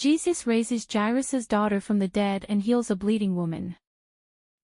Jesus raises Jairus' daughter from the dead and heals a bleeding woman.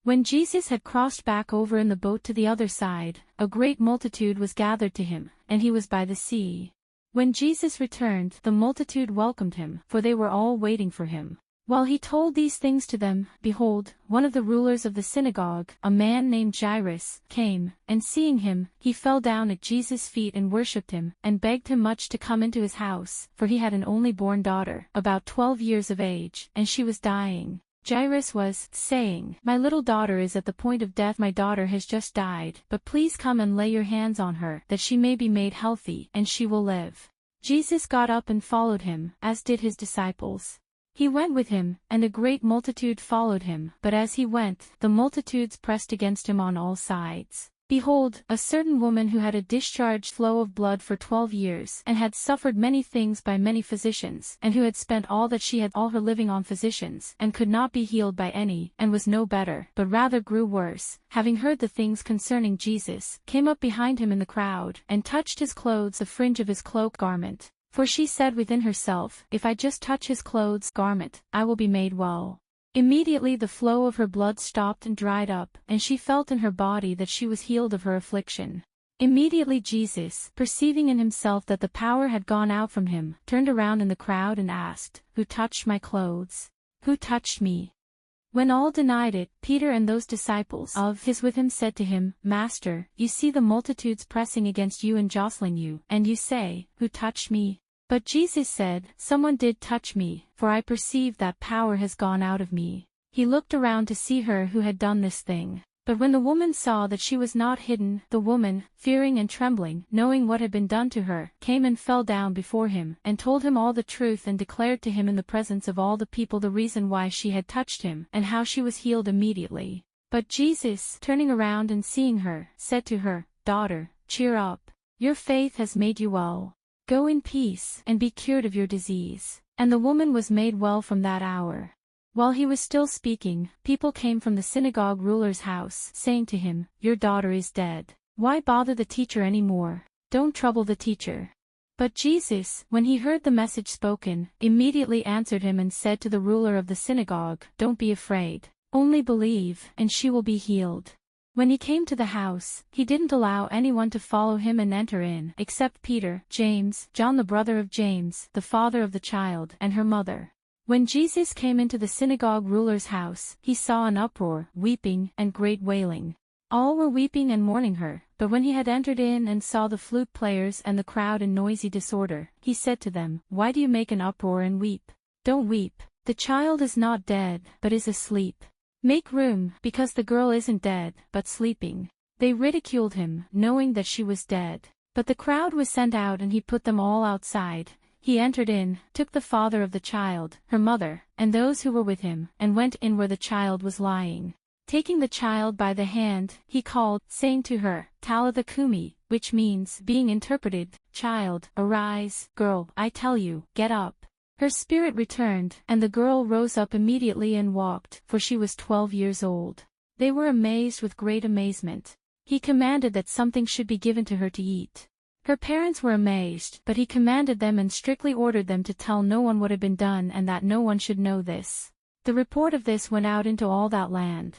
When Jesus had crossed back over in the boat to the other side, a great multitude was gathered to him, and he was by the sea. When Jesus returned, the multitude welcomed him, for they were all waiting for him. While he told these things to them, behold, one of the rulers of the synagogue, a man named Jairus, came, and seeing him, he fell down at Jesus' feet and worshipped him, and begged him much to come into his house, for he had an only-born daughter, about 12 years of age, and she was dying. Jairus was saying, "My little daughter is at the point of death. My daughter has just died, but please come and lay your hands on her, that she may be made healthy, and she will live." Jesus got up and followed him, as did his disciples. He went with him, and a great multitude followed him, but as he went, the multitudes pressed against him on all sides. Behold, a certain woman who had a discharged flow of blood for 12 years, and had suffered many things by many physicians, and who had spent all that she had all her living on physicians, and could not be healed by any, and was no better, but rather grew worse, having heard the things concerning Jesus, came up behind him in the crowd, and touched his clothes, the fringe of his cloak garment. For she said within herself, "If I just touch his clothes garment, I will be made well." Immediately the flow of her blood stopped and dried up, and she felt in her body that she was healed of her affliction. Immediately Jesus, perceiving in himself that the power had gone out from him, turned around in the crowd and asked, "Who touched my clothes? Who touched me?" When all denied it, Peter and those disciples of his with him said to him, "Master, you see the multitudes pressing against you and jostling you, and you say, 'Who touched me?'" But Jesus said, "Someone did touch me, for I perceive that power has gone out of me." He looked around to see her who had done this thing. But when the woman saw that she was not hidden, the woman, fearing and trembling, knowing what had been done to her, came and fell down before him, and told him all the truth and declared to him in the presence of all the people the reason why she had touched him, and how she was healed immediately. But Jesus, turning around and seeing her, said to her, "Daughter, cheer up. Your faith has made you well. Go in peace, and be cured of your disease." And the woman was made well from that hour. While he was still speaking, people came from the synagogue ruler's house, saying to him, "Your daughter is dead. Why bother the teacher any more? Don't trouble the teacher." But Jesus, when he heard the message spoken, immediately answered him and said to the ruler of the synagogue, "Don't be afraid. Only believe, and she will be healed." When he came to the house, he didn't allow anyone to follow him and enter in, except Peter, James, John the brother of James, the father of the child, and her mother. When Jesus came into the synagogue ruler's house, he saw an uproar, weeping, and great wailing. All were weeping and mourning her, but when he had entered in and saw the flute players and the crowd in noisy disorder, he said to them, "Why do you make an uproar and weep? Don't weep. The child is not dead, but is asleep. Make room, because the girl isn't dead, but sleeping." They ridiculed him, knowing that she was dead. But the crowd was sent out and he put them all outside. He entered in, took the father of the child, her mother, and those who were with him, and went in where the child was lying. Taking the child by the hand, he called, saying to her, "Talitha cumi," which means, being interpreted, "Child, arise." "Girl, I tell you, get up." Her spirit returned, and the girl rose up immediately and walked, for she was 12 years old. They were amazed with great amazement. He commanded that something should be given to her to eat. Her parents were amazed, but he commanded them and strictly ordered them to tell no one what had been done and that no one should know this. The report of this went out into all that land.